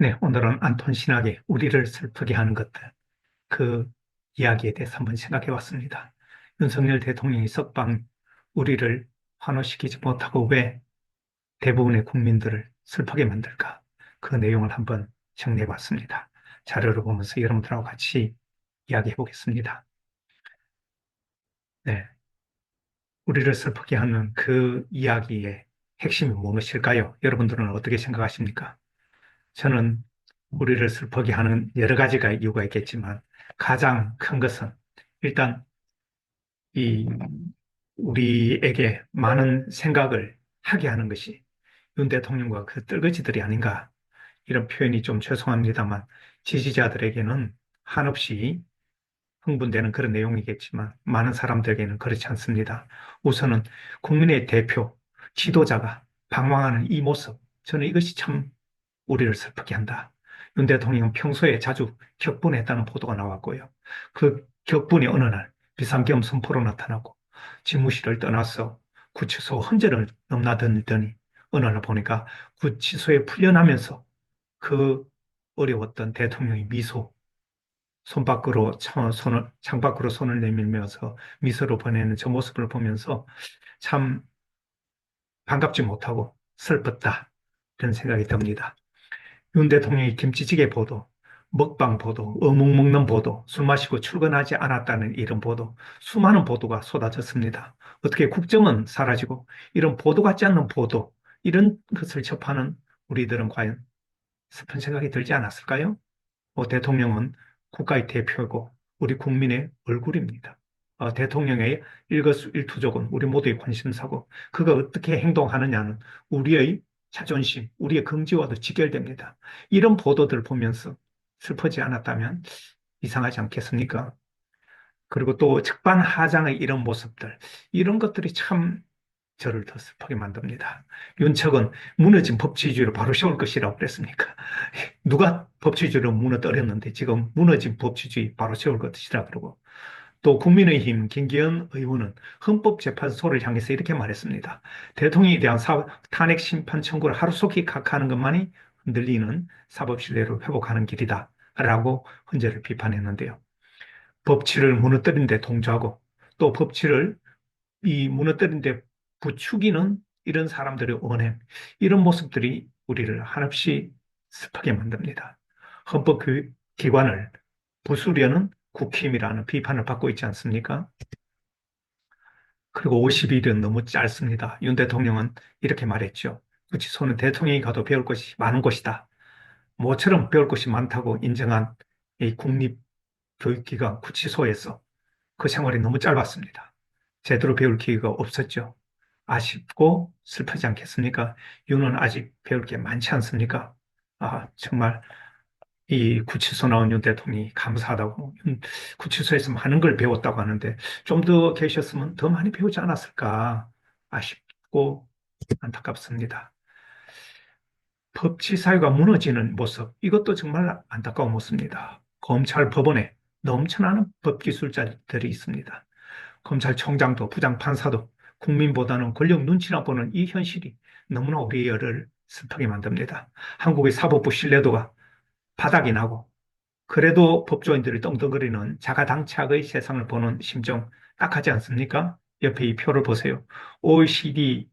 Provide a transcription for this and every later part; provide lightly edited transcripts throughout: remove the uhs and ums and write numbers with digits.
네, 오늘은 안톤 신학의 우리를 슬프게 하는 것들, 그 이야기에 대해서 한번 생각해 봤습니다. 윤석열 대통령이 석방 우리를 환호시키지 못하고 왜 대부분의 국민들을 슬프게 만들까? 그 내용을 한번 정리해 봤습니다. 자료를 보면서 여러분들하고 같이 이야기해 보겠습니다. 네, 우리를 슬프게 하는 그 이야기의 핵심이 무엇일까요? 여러분들은 어떻게 생각하십니까? 저는 우리를 슬프게 하는 여러 가지가 이유가 있겠지만 가장 큰 것은 일단 이 우리에게 많은 생각을 하게 하는 것이 윤 대통령과 그 떨거지들이 아닌가, 이런 표현이 좀 죄송합니다만 지지자들에게는 한없이 흥분되는 그런 내용이겠지만 많은 사람들에게는 그렇지 않습니다. 우선은 국민의 대표 지도자가 방황하는 이 모습, 저는 이것이 참 우리를 슬프게 한다. 윤 대통령은 평소에 자주 격분했다는 보도가 나왔고요. 그 격분이 어느 날 비상계엄 선포로 나타나고 집무실을 떠나서 구치소 헌재를 넘나들더니 어느 날 보니까 구치소에 풀려나면서 그 어려웠던 대통령의 미소, 창밖으로 손을 내밀면서 미소를 보내는 저 모습을 보면서 참 반갑지 못하고 슬펐다, 이런 생각이 듭니다. 윤 대통령의 김치찌개 보도, 먹방 보도, 어묵 먹는 보도, 술 마시고 출근하지 않았다는 이런 보도, 수많은 보도가 쏟아졌습니다. 어떻게 국정은 사라지고 이런 보도 같지 않는 보도, 이런 것을 접하는 우리들은 과연 슬픈 생각이 들지 않았을까요? 대통령은 국가의 대표고 우리 국민의 얼굴입니다. 대통령의 일거수일투족은 우리 모두의 관심사고 그가 어떻게 행동하느냐는 우리의 자존심, 우리의 긍지와도 직결됩니다. 이런 보도들 보면서 슬프지 않았다면 이상하지 않겠습니까? 그리고 또 적반하장의 이런 모습들, 이런 것들이 참 저를 더 슬프게 만듭니다. 윤석은 무너진 법치주의를 바로 세울 것이라고 그랬습니까? 누가 법치주의를 무너뜨렸는데 지금 무너진 법치주의 바로 세울 것이라 그러고, 또 국민의힘 김기현 의원은 헌법재판소를 향해서 이렇게 말했습니다. 대통령에 대한 탄핵 심판 청구를 하루속히 각하하는 것만이 흔들리는 사법 신뢰를 회복하는 길이다 라고 헌재를 비판했는데요. 법치를 무너뜨린 데 동조하고 또 법치를 이 무너뜨린 데 부추기는 이런 사람들의 언행, 이런 모습들이 우리를 한없이 슬프게 만듭니다. 헌법기관을 부수려는 국힘이라는 비판을 받고 있지 않습니까? 그리고 50일은 너무 짧습니다. 윤 대통령은 이렇게 말했죠. 구치소는 대통령이 가도 배울 것이 많은 곳이다. 모처럼 배울 것이 많다고 인정한 이 국립교육기관 구치소에서 그 생활이 너무 짧았습니다. 제대로 배울 기회가 없었죠. 아쉽고 슬프지 않겠습니까? 윤은 아직 배울 게 많지 않습니까? 정말 이 구치소 나온 윤 대통령이 감사하다고, 구치소에서 많은 걸 배웠다고 하는데 좀 더 계셨으면 더 많이 배우지 않았을까, 아쉽고 안타깝습니다. 법치 사회가 무너지는 모습, 이것도 정말 안타까운 모습입니다. 검찰 법원에 넘쳐나는 법기술자들이 있습니다. 검찰총장도 부장판사도 국민보다는 권력 눈치나 보는 이 현실이 너무나 우리를 슬프게 만듭니다. 한국의 사법부 신뢰도가 바닥이 나고 그래도 법조인들이 떵떵거리는 자가당착의 세상을 보는 심정 딱하지 않습니까? 옆에 이 표를 보세요. OECD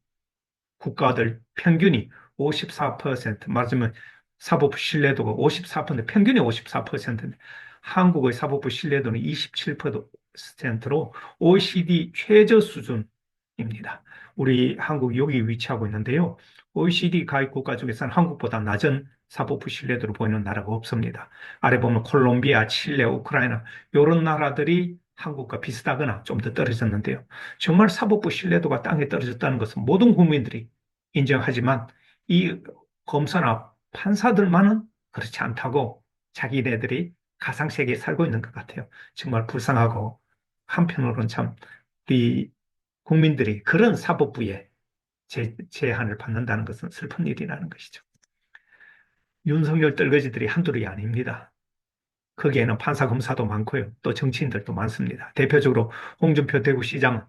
국가들 평균이 54%, 말하자면 사법부 신뢰도가 54%, 평균이 54%인데 한국의 사법부 신뢰도는 27%로 OECD 최저 수준입니다. 우리 한국이 여기 위치하고 있는데요. OECD 가입 국가 중에서는 한국보다 낮은 사법부 신뢰도를 보이는 나라가 없습니다. 아래 보면 콜롬비아, 칠레, 우크라이나 이런 나라들이 한국과 비슷하거나 좀 더 떨어졌는데요. 정말 사법부 신뢰도가 땅에 떨어졌다는 것은 모든 국민들이 인정하지만 이 검사나 판사들만은 그렇지 않다고 자기네들이 가상세계에 살고 있는 것 같아요. 정말 불쌍하고 한편으로는 참 우리 국민들이 그런 사법부에 제한을 받는다는 것은 슬픈 일이라는 것이죠. 윤석열 떨거지들이 한둘이 아닙니다. 거기에는 판사, 검사도 많고요. 또 정치인들도 많습니다. 대표적으로 홍준표 대구시장은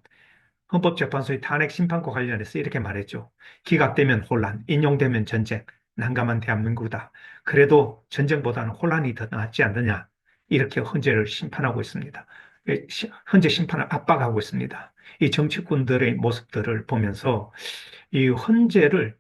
헌법재판소의 탄핵 심판과 관련해서 이렇게 말했죠. 기각되면 혼란, 인용되면 전쟁, 난감한 대한민국이다. 그래도 전쟁보다는 혼란이 더 낫지 않느냐. 이렇게 헌재를 심판하고 있습니다. 헌재 심판을 압박하고 있습니다. 이 정치꾼들의 모습들을 보면서 이 헌재를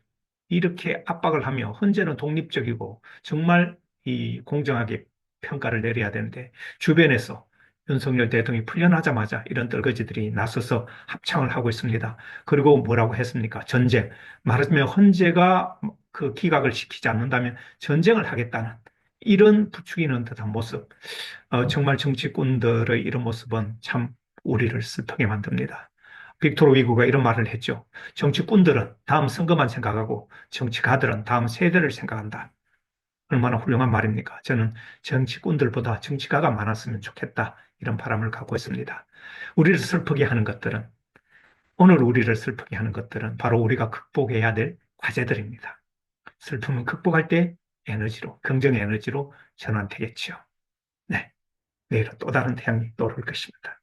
이렇게 압박을 하며 헌재는 독립적이고 정말 이 공정하게 평가를 내려야 되는데 주변에서 윤석열 대통령이 풀려나자마자 이런 떨거지들이 나서서 합창을 하고 있습니다. 그리고 뭐라고 했습니까? 전쟁. 말하자면 헌재가 그 기각을 시키지 않는다면 전쟁을 하겠다는 이런 부추기는 듯한 모습. 정말 정치꾼들의 이런 모습은 참 우리를 슬프게 만듭니다. 빅토르 위고가 이런 말을 했죠. 정치꾼들은 다음 선거만 생각하고 정치가들은 다음 세대를 생각한다. 얼마나 훌륭한 말입니까? 저는 정치꾼들보다 정치가가 많았으면 좋겠다. 이런 바람을 갖고 있습니다. 우리를 슬프게 하는 것들은, 오늘 우리를 슬프게 하는 것들은 바로 우리가 극복해야 될 과제들입니다. 슬픔은 극복할 때 에너지로, 긍정의 에너지로 전환되겠죠. 네. 내일은 또 다른 태양이 떠오를 것입니다.